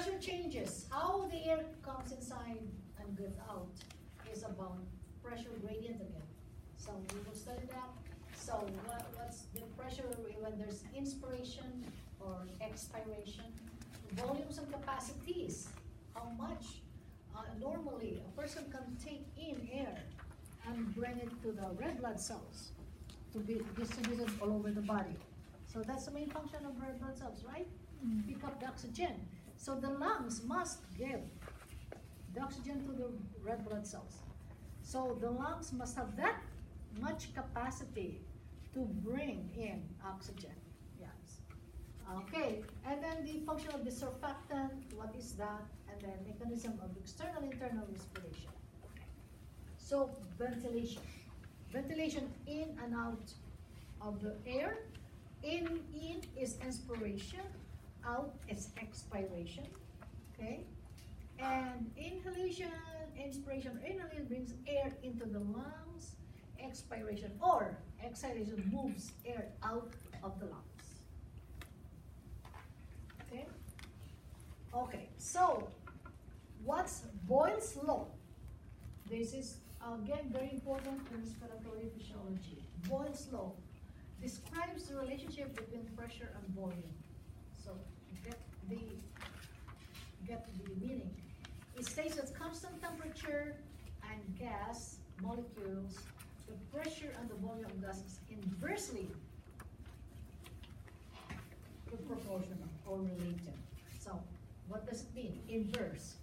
pressure changes. How the air comes inside and goes out is about pressure gradient again. So we will study that. So what's the pressure when there's inspiration or expiration? Volumes and capacities. How much normally a person can take in air and bring it to the red blood cells to be distributed all over the body. So that's the main function of red blood cells, right? Pick up the oxygen. So the lungs must give the oxygen to the red blood cells. So the lungs must have that much capacity to bring in oxygen. Yes. Okay, and then the function of the surfactant, what is that? And then mechanism of external internal respiration. So ventilation. Ventilation in and out of the air. In is inspiration, out is expiration. Okay? And inhalation, inspiration, inhalation brings air into the lungs. Expiration or exhalation moves air out of the lungs. Okay? Okay, so what's Boyle's law? This is again very important in respiratory physiology. Boyle's law describes the relationship between pressure and volume. So get the meaning. It states that constant temperature and gas molecules, the pressure and the volume of gas is inversely proportional or related. So what does it mean? Inverse.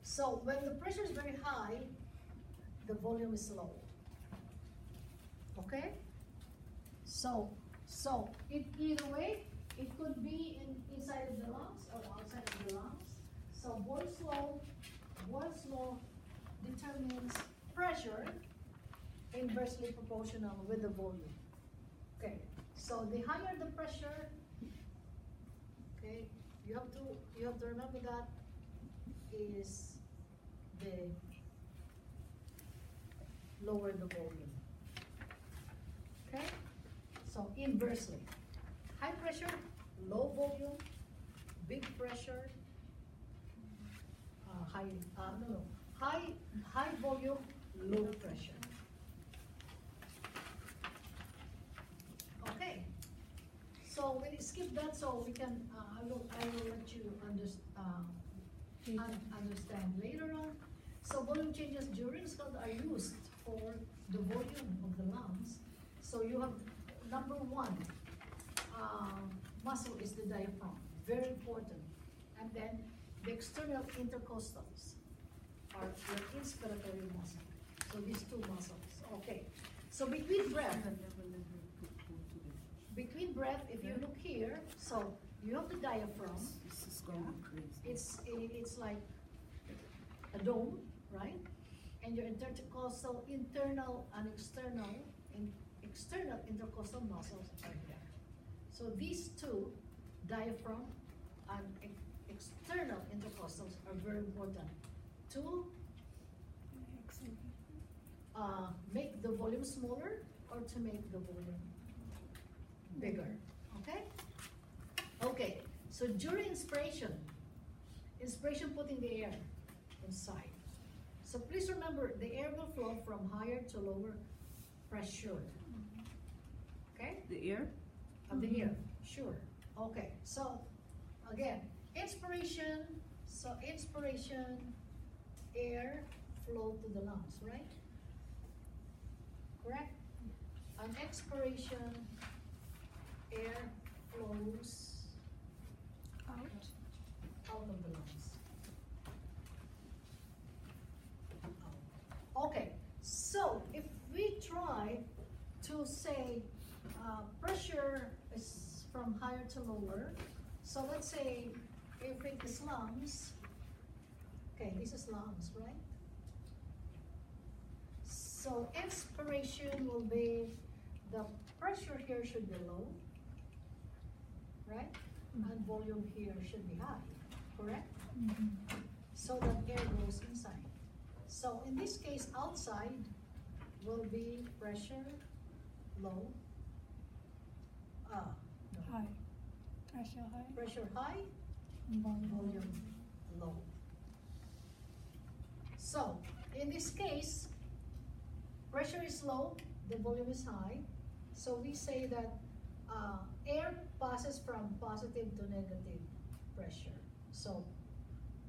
So when the pressure is very high, the volume is low. Okay? So it either way, it could be inside of the lungs or outside of the lungs. So Boyle's law determines pressure inversely proportional with the volume. Okay, so the higher the pressure, okay, you have to remember that is the lower the volume. Okay, so inversely, high pressure, low volume, big pressure, high volume, low pressure. Okay, so we skip that so we can. I will let you understand later on. So volume changes during Scald are used for the volume of the lungs. So you have number one muscle is the diaphragm, very important, and then the external intercostals are your inspiratory muscle. So these two muscles. Okay. So between breath, if you look here, so you have the diaphragm. This is going crazy. It's like a dome, right? And your intercostal internal and external intercostal muscles are here. So these two, diaphragm and external intercostals, are very important to make the volume smaller or to make the volume bigger. Okay? Okay, so during inspiration putting the air inside. So please remember, the air will flow from higher to lower pressure. Okay? The air? Of the air, sure. Okay, so again, inspiration, air flow to the lungs, right? Correct? On expiration, air flows out of the lungs. Okay, so if we try to say pressure is from higher to lower, so let's say if it is lungs, okay, this is lungs, right? So inspiration will be, the pressure here should be low, right? And volume here should be high, correct? So that air goes inside. So in this case, outside will be pressure low, no. High. Pressure high. Pressure high, volume low. So, in this case, pressure is low, the volume is high. So we say that air passes from positive to negative pressure. So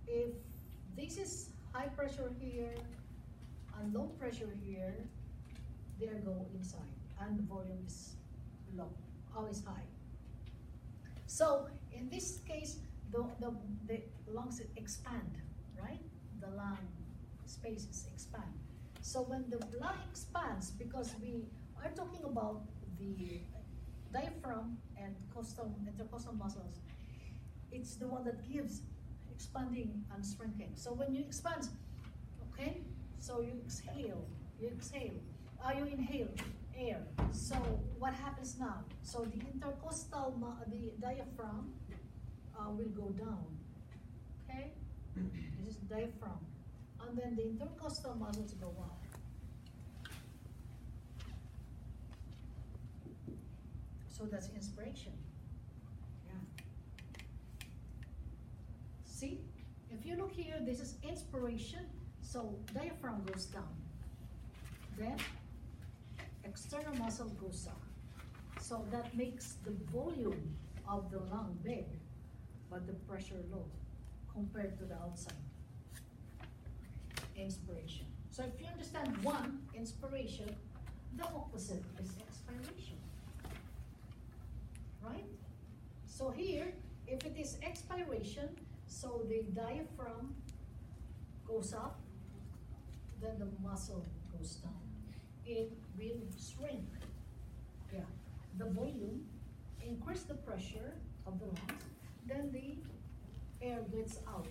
if this is high pressure here and low pressure here, they go inside and the volume is low, always high. So in this case, the lungs expand, right? The lung spaces expand. So when the lung expands, because we are talking about the diaphragm and intercostal muscles, it's the one that gives expanding and shrinking. So when you expand, okay, so you exhale, you inhale air. So what happens now? So the intercostal, the diaphragm will go down, okay? This is diaphragm. And then the intercostal muscles go up. So that's inspiration. Yeah. See, if you look here, this is inspiration. So diaphragm goes down. Then external muscle goes up. So that makes the volume of the lung big, but the pressure low compared to the outside. Inspiration. So if you understand one, inspiration, the opposite is expiration. Right? So here, if it is expiration, so the diaphragm goes up, then the muscle goes down. It will shrink. Yeah. The volume, increase the pressure of the lungs, then the air gets out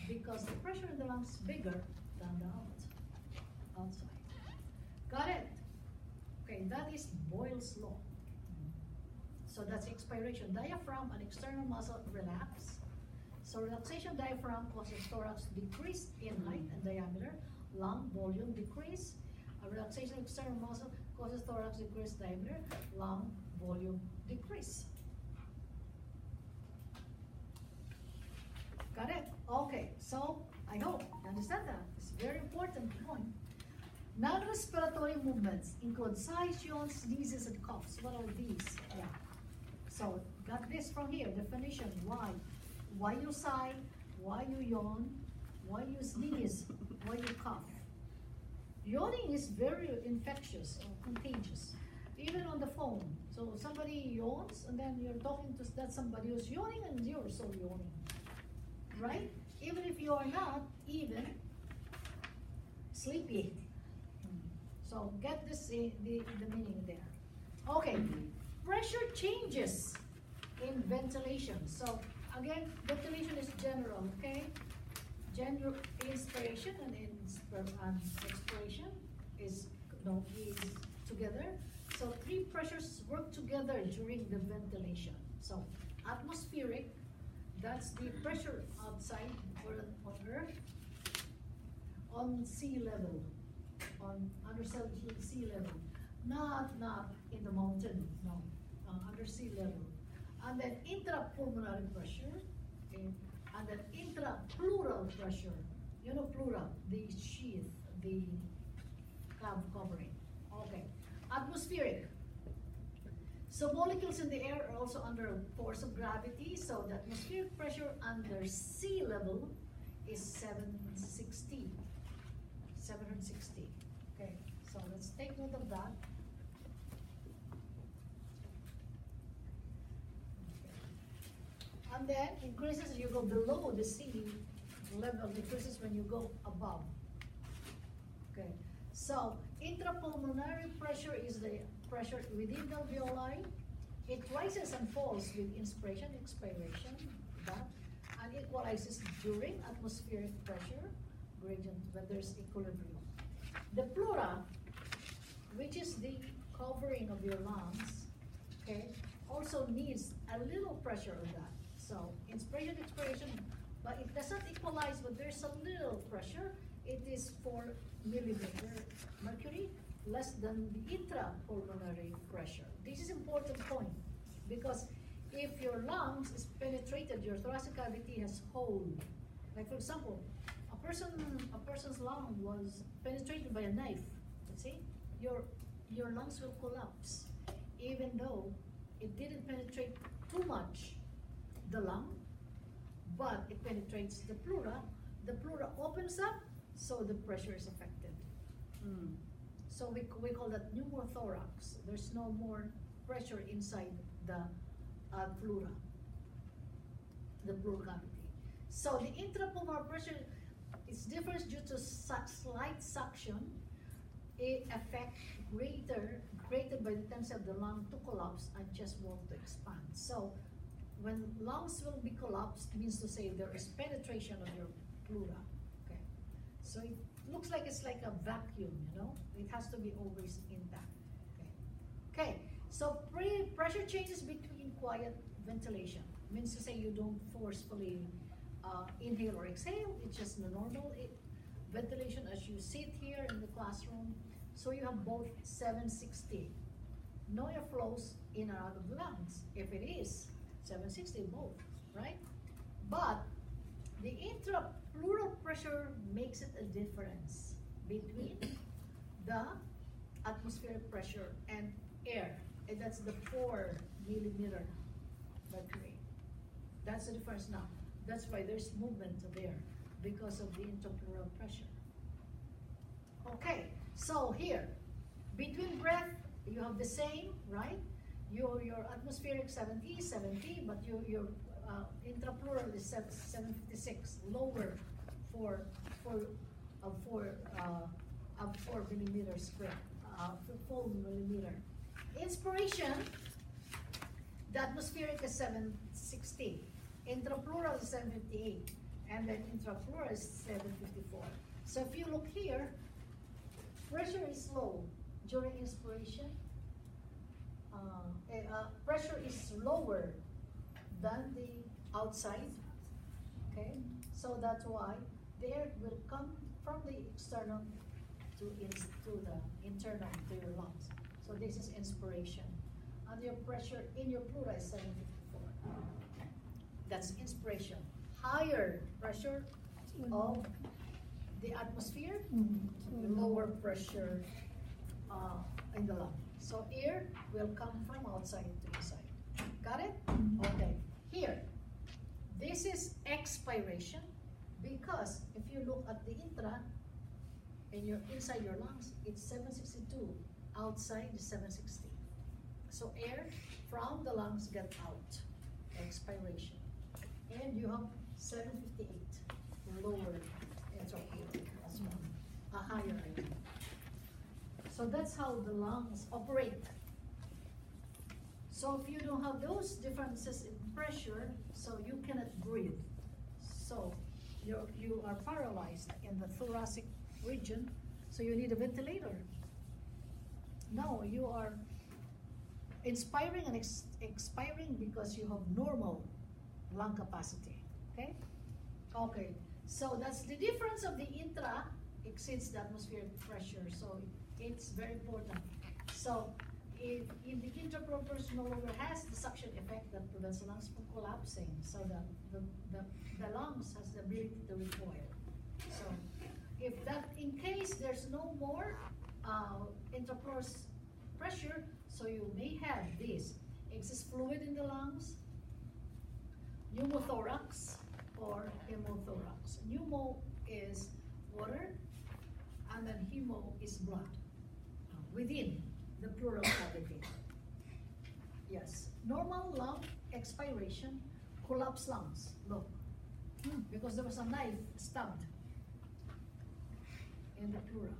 because the pressure in the lungs is bigger than the outside. Got it? Okay, that is Boyle's law. So that's expiration. Diaphragm and external muscle relax. So relaxation diaphragm causes thorax decrease in height and diameter. Lung volume decrease. A relaxation external muscle causes thorax decrease diameter. Lung volume decrease. Got it? Okay, so I hope you understand that. It's a very important point. Non-respiratory movements include sighs, yawns, sneezes, and coughs. What are these? Yeah. So got this from here, definition, why? Why you sigh, why you yawn, why you sneeze, why you cough. Yawning is very infectious or contagious, even on the phone. So somebody yawns and then you're talking to that somebody who's yawning and you're also yawning, right? Even if you are not even sleepy. So get this, the meaning there. Okay. Pressure changes in ventilation. So again, ventilation is general, okay? General inspiration and expiration is together. So three pressures work together during the ventilation. So atmospheric, that's the pressure outside or on Earth, on sea level, on under sea level, not in the mountain, no. Under sea level, and then intrapulmonary pressure, okay, and then intrapleural pressure. You know pleural, the sheath, the covering. Okay, atmospheric. So molecules in the air are also under force of gravity. So the atmospheric pressure under sea level is 760. 760. Okay, so let's take note of that. And then increases as you go below the sea level, decreases when you go above. Okay, so intrapulmonary pressure is the pressure within the alveoli. It rises and falls with inspiration, expiration, that, and equalizes during atmospheric pressure gradient when there's equilibrium. The pleura, which is the covering of your lungs, okay, also needs a little pressure of that. So inspiration, expiration, but it doesn't equalize, but there's a little pressure. It is 4 millimeter mercury, less than the intrapulmonary pressure. This is important point because if your lungs is penetrated, your thoracic cavity has hole. Like for example, a person's lung was penetrated by a knife. You see, your lungs will collapse, even though it didn't penetrate too much the lung, but it penetrates the pleura. The pleura opens up, so the pressure is affected. So we call that pneumothorax. There's no more pressure inside the pleura, the pleural cavity. So the intrapulmonary pressure is different due to slight suction. It affects greater by the tendency of the lung to collapse and chest wall to expand. So when lungs will be collapsed, means to say there is penetration of your pleura. Okay, so it looks like it's like a vacuum, you know. It has to be always intact. Okay, so pressure changes between quiet ventilation. Means to say you don't forcefully inhale or exhale. It's just the normal ventilation as you sit here in the classroom. So you have both 760. No air flows in and out of the lungs. If it is 760, both, right? But the intrapleural pressure makes it a difference between the atmospheric pressure and air. And that's the 4 millimeter mercury. That's the difference now. That's why there's movement of air, because of the intrapleural pressure. Okay, so here, between breath, you have the same, right? Your atmospheric 70, but your intrapleural is 756, lower for 4 millimeter square, 4 millimeter. Inspiration, the atmospheric is 760, intrapleural is 758, and then intrapleural is 754. So if you look here, pressure is low during inspiration. Pressure is lower than the outside. Okay, so that's why the air will come from the external to the internal to your lungs. So this is inspiration. And your pressure in your pleura is 754. That's inspiration. Higher pressure of the atmosphere, lower pressure in the lung. So air will come from outside to inside. Got it? Okay. Here, this is expiration, because if you look at the intra, inside your lungs, it's 762. Outside is 760. So air from the lungs get out. Expiration. And you have 758, lower intrapleural as well, a higher rate. So that's how the lungs operate. So if you don't have those differences in pressure, so you cannot breathe. So you are paralyzed in the thoracic region, so you need a ventilator. No, you are inspiring and expiring because you have normal lung capacity, okay? Okay, so that's the difference of the intra exceeds the atmospheric pressure, so it's very important. So if the intrapleural pressure no longer has the suction effect that prevents the lungs from collapsing, so the lungs has the ability to recoil. So if that, in case there's no more intrapleural pressure, so you may have this excess fluid in the lungs, pneumothorax or hemothorax. Pneumo is water, and then hemo is blood within the pleural cavity. Yes, normal lung expiration, collapsed lungs. Look, because there was a knife stabbed in the pleura.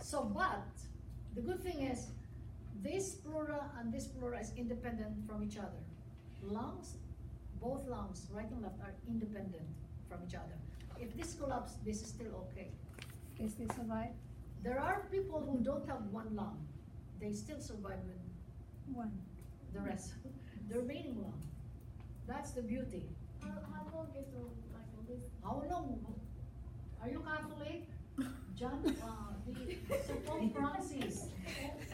So, but the good thing is, this pleura and this pleura is independent from each other. Lungs, both lungs, right and left, are independent from each other. If this collapses, this is still okay. They still survive? There are people who don't have one lung. They still survive with One. the rest. The remaining lung. That's the beauty. How long is this? How long? Are you Catholic? John, so Pope Francis.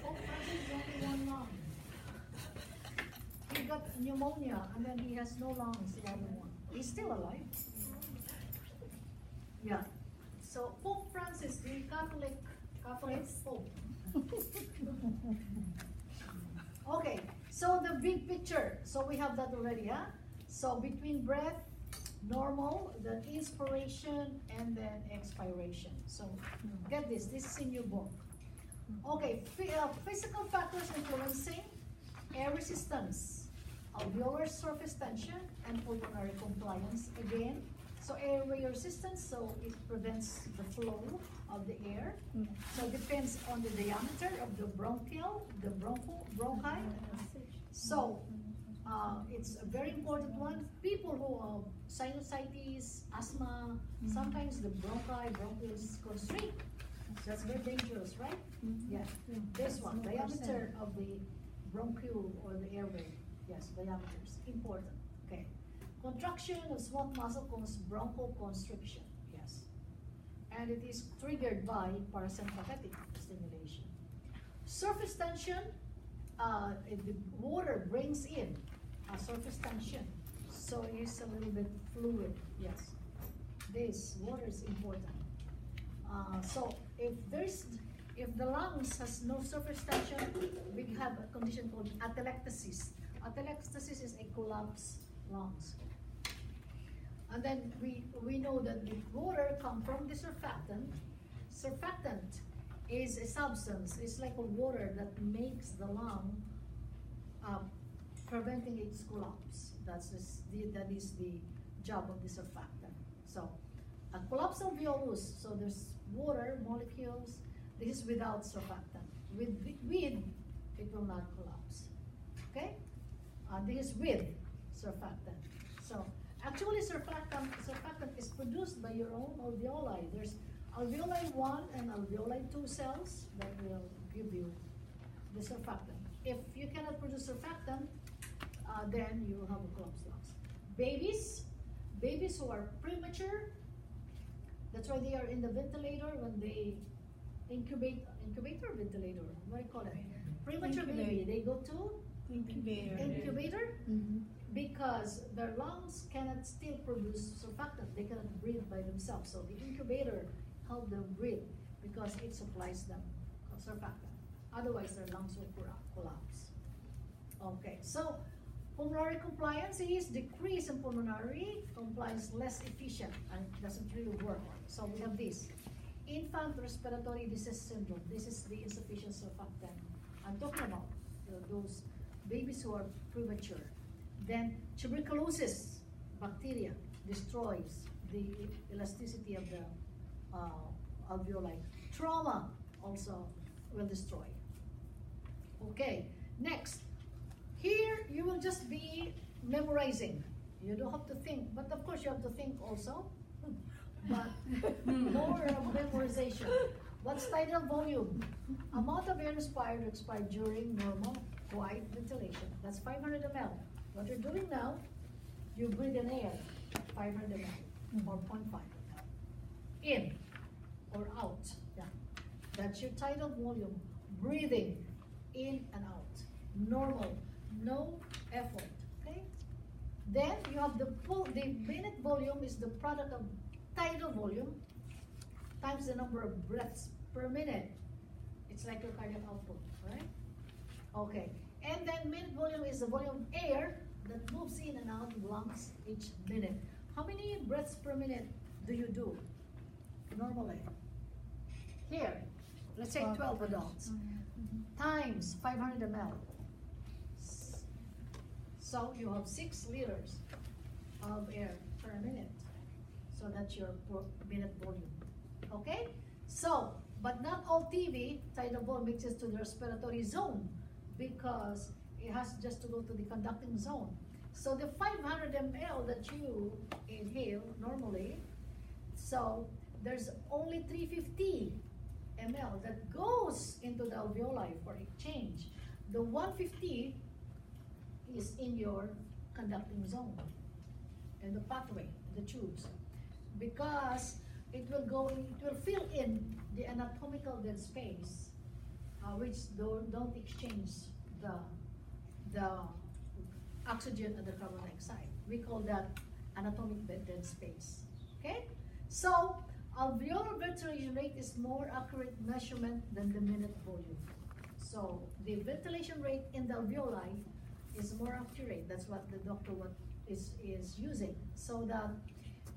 Pope Francis is only one lung. got pneumonia and then he has no lungs anymore. He's still alive. Yeah. So Pope Francis, the Catholic Pope. Okay, so the big picture. So we have that already, huh? So between breath, normal, then inspiration, and then expiration. So get this is in your book. Okay, physical factors influencing air resistance, alveolar surface tension, and pulmonary compliance. Again, so airway resistance, so it prevents the flow of the air. So it depends on the diameter of the bronchi. So it's a very important one. People who have sinusitis, asthma, sometimes the bronchioles constrict. That's very dangerous, right? Yeah. This one, diameter of the bronchiole or the airway. Yes, diameters, important. Okay. Contraction of small muscle causes bronchoconstriction. Yes. And it is triggered by parasympathetic stimulation. Surface tension, the water brings in a surface tension. So it's a little bit fluid. Yes. This water is important. So if the lungs has no surface tension, we have a condition called atelectasis. Atelectasis is a collapsed lungs. And then we know that the water comes from the surfactant. Surfactant is a substance. It's like a water that makes the lung preventing its collapse. That is the job of the surfactant. So a collapsed alveolus, so there's water molecules. This is without surfactant. With it will not collapse. Okay? This is with surfactant. So actually surfactant is produced by your own alveoli. There's alveoli 1 and alveoli 2 cells that will give you the surfactant. If you cannot produce surfactant, then you will have a collapsed lungs. Babies who are premature, that's why they are in the ventilator when they incubator ventilator, what do you call it? Premature baby, they go to incubator because their lungs cannot still produce surfactant. They cannot breathe by themselves. So the incubator helps them breathe because it supplies them surfactant. Otherwise, their lungs will collapse. Okay, so pulmonary compliance is decrease in pulmonary compliance, less efficient, and it doesn't really work. So we have this. Infant respiratory disease syndrome. This is the insufficient surfactant I'm talking about, those babies who are premature. Then tuberculosis bacteria destroys the elasticity of the alveoli. Trauma also will destroy. Okay, next. Here you will just be memorizing. You don't have to think, but of course you have to think also. But more of memorization. What's tidal volume? Amount of air inspired or expired during normal quiet ventilation. That's 500 ml. What you're doing now, you breathe in air, 500 ml or 0.5 ml. In or out. Yeah. That's your tidal volume. Breathing in and out. Normal. No effort. Okay? Then you have the minute volume is the product of tidal volume times the number of breaths per minute. It's like your cardiac output, right? Okay. And then minute volume is the volume of air that moves in and out of lungs each minute. How many breaths per minute do you do normally? Here, let's say 12 adults times 500 ml. So you have 6 liters of air per minute. So that's your minute volume. Okay? So, but not all TB, tidal volume, mixes to the respiratory zone because it has just to go to the conducting zone. So the 500 ml that you inhale normally, so there's only 350 ml that goes into the alveoli for exchange. The 150 is in your conducting zone, in the pathway, the tubes, because it will fill in the anatomical dead space, which don't exchange the oxygen and the carbon dioxide. We call that anatomic dead space. Okay? So, alveolar ventilation rate is more accurate measurement than the minute volume. So, the ventilation rate in the alveoli is more accurate. That's what the doctor is using. So that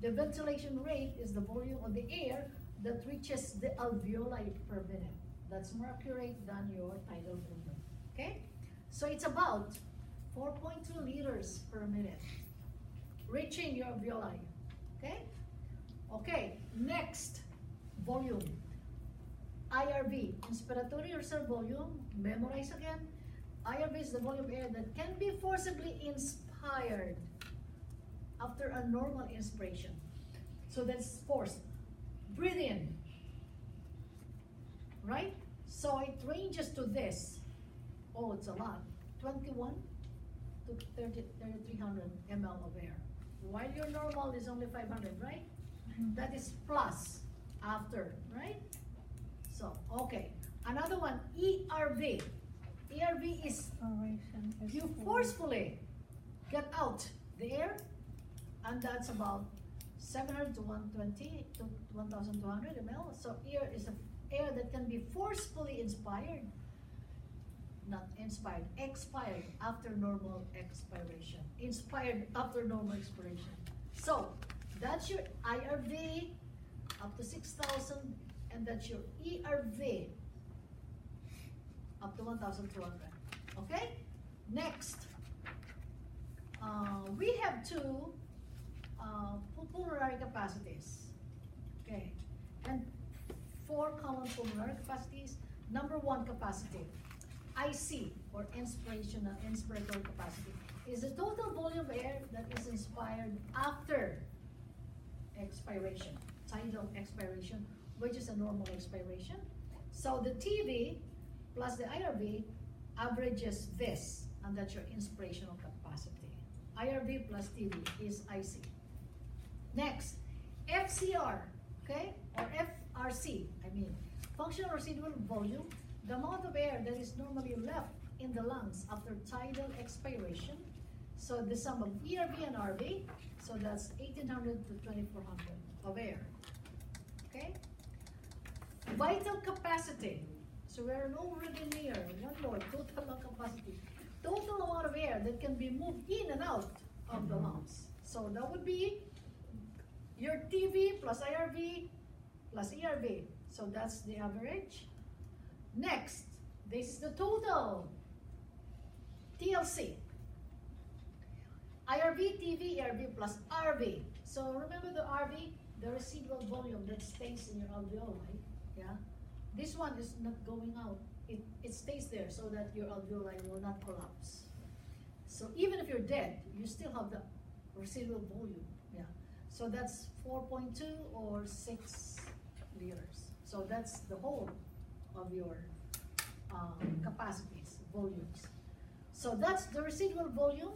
the ventilation rate is the volume of the air that reaches the alveoli per minute. That's more accurate than your tidal volume. Okay? So it's about 4.2 liters per minute reaching your alveoli. Okay? Okay, next, volume. IRV, inspiratory reserve volume. Memorize again. IRV is the volume of air that can be forcibly inspired after a normal inspiration. So that's forced. Breathe in. Right? So it ranges to this. Oh, it's a lot. 21 to 3,300 ml of air. While your normal is only 500, right? That is plus after, right? So, okay. Another one, ERV. ERV is Inspiration is you forcefully get out the air, and that's about 700 to 120 to 1,200 ml. So air is the air that can be forcefully inspired, not inspired, expired after normal expiration. Inspired after normal expiration. So that's your IRV up to 6,000, and that's your ERV up to 1,200. Okay? Next, we have two pulmonary capacities. Okay, and four common pulmonary capacities. Number one capacity, IC, or inspiratory capacity, is the total volume of air that is inspired after expiration, tidal expiration, which is a normal expiration. So the TV plus the IRV averages this, and that's your inspirational capacity. IRV plus TV is IC. Next, FCR, okay, or FRC, functional residual volume, the amount of air that is normally left in the lungs after tidal expiration. So the sum of ERV and RV, so that's 1,800 to 2,400 of air, okay? Vital capacity, so we're already near, one more, total lung capacity. Total amount of air that can be moved in and out of the lungs. So that would be your TV plus IRV plus ERV. So that's the average. Next, this is the total TLC. IRV, TV, ERV plus RV. So remember the RV, the residual volume that stays in your alveoli. Yeah, this one is not going out. It stays there so that your alveoli will not collapse. So even if you're dead, you still have the residual volume. Yeah. So that's 4.2 or 6 liters. So that's the whole of your capacities, volumes. So that's the residual volume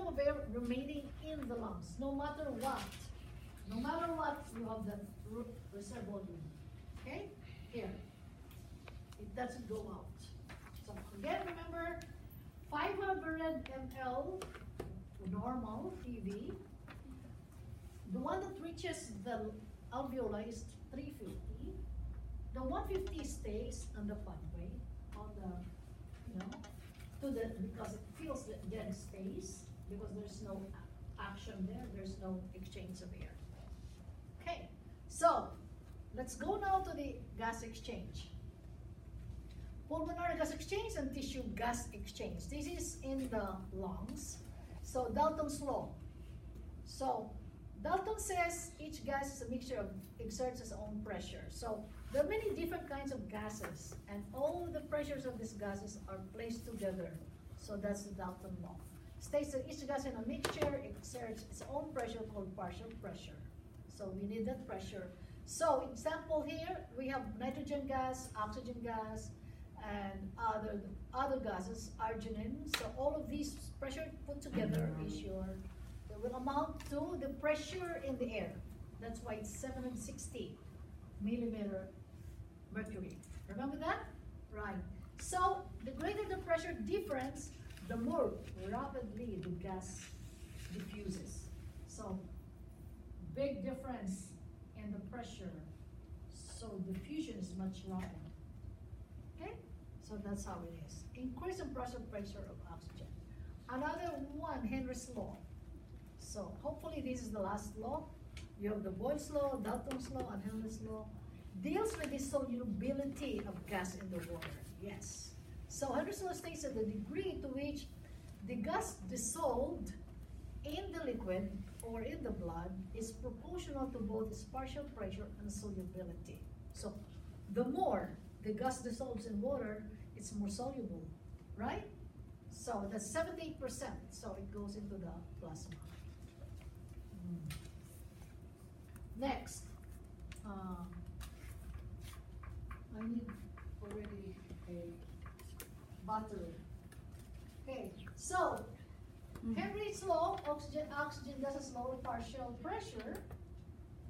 of air remaining in the lungs, no matter what. No matter what, you have that reserve volume. Okay? Here. It doesn't go out. So again, remember, 500 ml normal PV. The one that reaches the alveoli is 350. The 150 stays on the pathway, on the, because it fills the dead space, because there's no action there, there's no exchange of air. Okay, so let's go now to the gas exchange. Pulmonary gas exchange and tissue gas exchange. This is in the lungs. So Dalton's law. So Dalton says each gas is a mixture of exerts its own pressure. So there are many different kinds of gases, and all the pressures of these gases are placed together. So that's the Dalton law. States that each gas in a mixture exerts its own pressure called partial pressure. So we need that pressure. So example here, we have nitrogen gas, oxygen gas, and other gases, arginine. So all of these pressure put together is that will amount to the pressure in the air. That's why it's 760 millimeter mercury. Remember that? Right. So the greater the pressure difference, the more rapidly the gas diffuses. So, big difference in the pressure. So diffusion is much rapid. Okay? So that's how it is. Increase in pressure of oxygen. Another one, Henry's law. So hopefully this is the last law. You have the Boyle's law, Dalton's law, and Henry's law. Deals with the solubility of gas in the water. Yes. So Henry's law states that the degree to which the gas dissolved in the liquid or in the blood is proportional to both its partial pressure and solubility. So the more the gas dissolves in water, it's more soluble, right? So that's 78%, so it goes into the plasma. Next, I need already a battery. Okay, so Henry's law, oxygen does a lower partial pressure,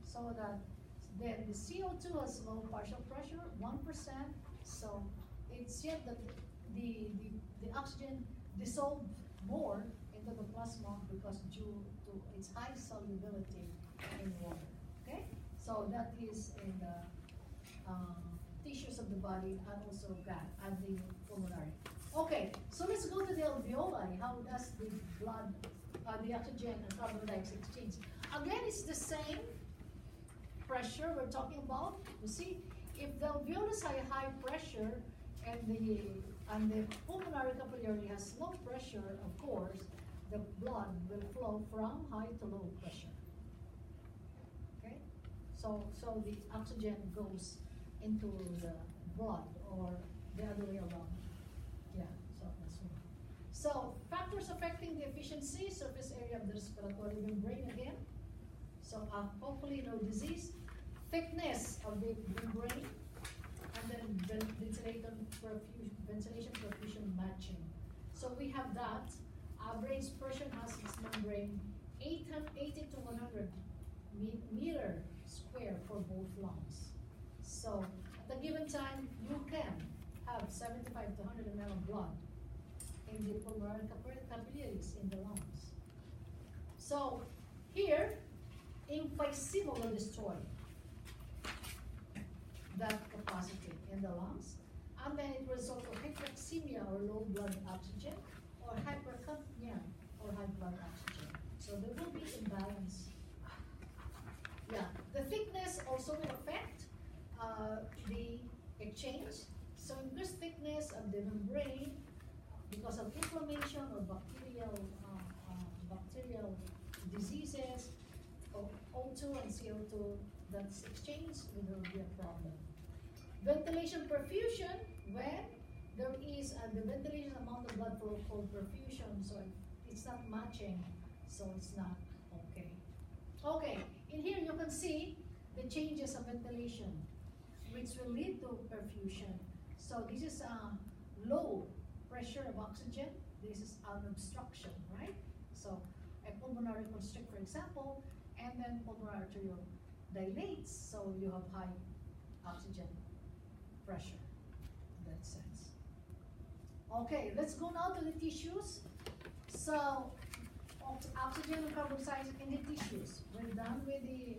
so that then the CO2 has low partial pressure, 1%. So it's yet that the oxygen dissolved more into the plasma because due to its high solubility in water. Okay, so that is in the tissues of the body and also gut and the pulmonary. Okay, so let's go to the alveoli. How does the blood, the oxygen and carbon dioxide exchange? Again, it's the same pressure we're talking about. You see, if the alveolus has high pressure and the pulmonary capillary has low pressure, of course, the blood will flow from high to low pressure. Okay, so the oxygen goes into the blood or the other way around. Yeah, so that's one. So factors affecting the efficiency, surface area of the respiratory membrane again. So hopefully no disease, thickness of the membrane, and then ventilation perfusion matching. So we have that. Our brain expression has its membrane 80 to 100 meter square for both lungs. So at a given time, you can have 75 to 100 ml of blood in the pulmonary capillaries in the lungs. So here, emphysema will destroy that capacity in the lungs, and then it results in hypoxemia or low blood oxygen, or hypercapnia or high blood oxygen. So there will be imbalance. Yeah, the thickness also will affect the exchange. So increased thickness of the membrane because of inflammation or bacterial diseases, or O2 and CO2 that's exchanged, there will be a problem. Ventilation perfusion, when there is the ventilation amount of blood flow called perfusion, so it's not matching, so it's not okay. Okay, in here you can see the changes of ventilation, which will lead to perfusion. So this is low pressure of oxygen. This is an obstruction, right? So a pulmonary constrict, for example, and then pulmonary arteriole dilates, so you have high oxygen pressure in that sense. Okay, let's go now to the tissues. So oxygen and carbon dioxide in the tissues. We're done with the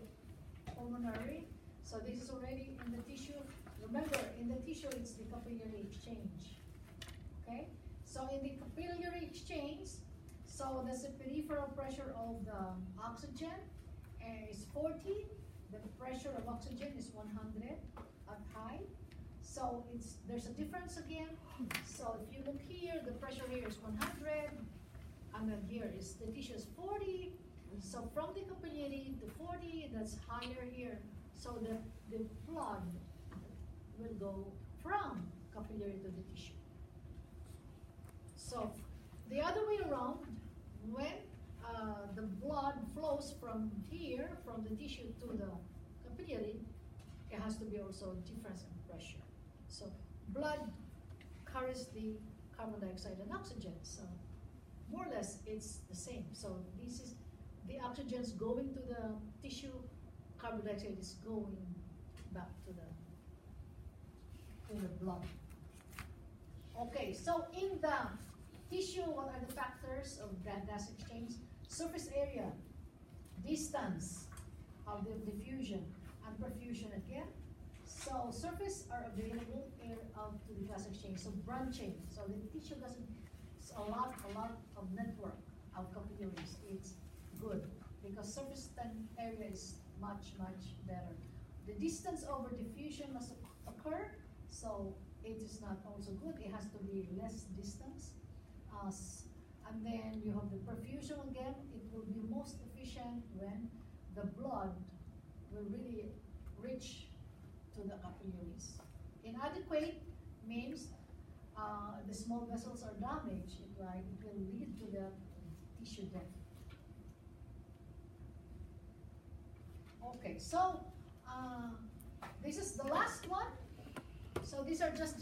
pulmonary. So this is already in the tissue. Remember, in the tissue, it's the capillary exchange. Okay? So in the capillary exchange, so there's a peripheral pressure of the oxygen is 40. The pressure of oxygen is 100 at high. So there's a difference again. So if you look here, the pressure here is 100, and then here is the tissue is 40. So from the capillary to 40, that's higher here. So the blood will go from capillary to the tissue. So the other way around, when the blood flows from here, from the tissue to the capillary, it has to be also a difference in pressure. So blood carries the carbon dioxide and oxygen, so more or less it's the same. So this is the oxygen's going to the tissue, carbon dioxide is going back to the blood. Okay, so in the tissue, what are the factors of gas exchange? Surface area, distance of the diffusion, and perfusion again. So surface are available air out to the gas exchange. So branching, so the tissue doesn't, it's a lot of network of capillaries. It's good because surface area is much better. The distance over diffusion must occur, so it is not also good. It has to be less distance. And then you have the perfusion again. It will be most efficient when the blood will really reach to the capillaries. Inadequate means the small vessels are damaged, right? It will lead to the tissue death. Okay, so this is the last one. So these are just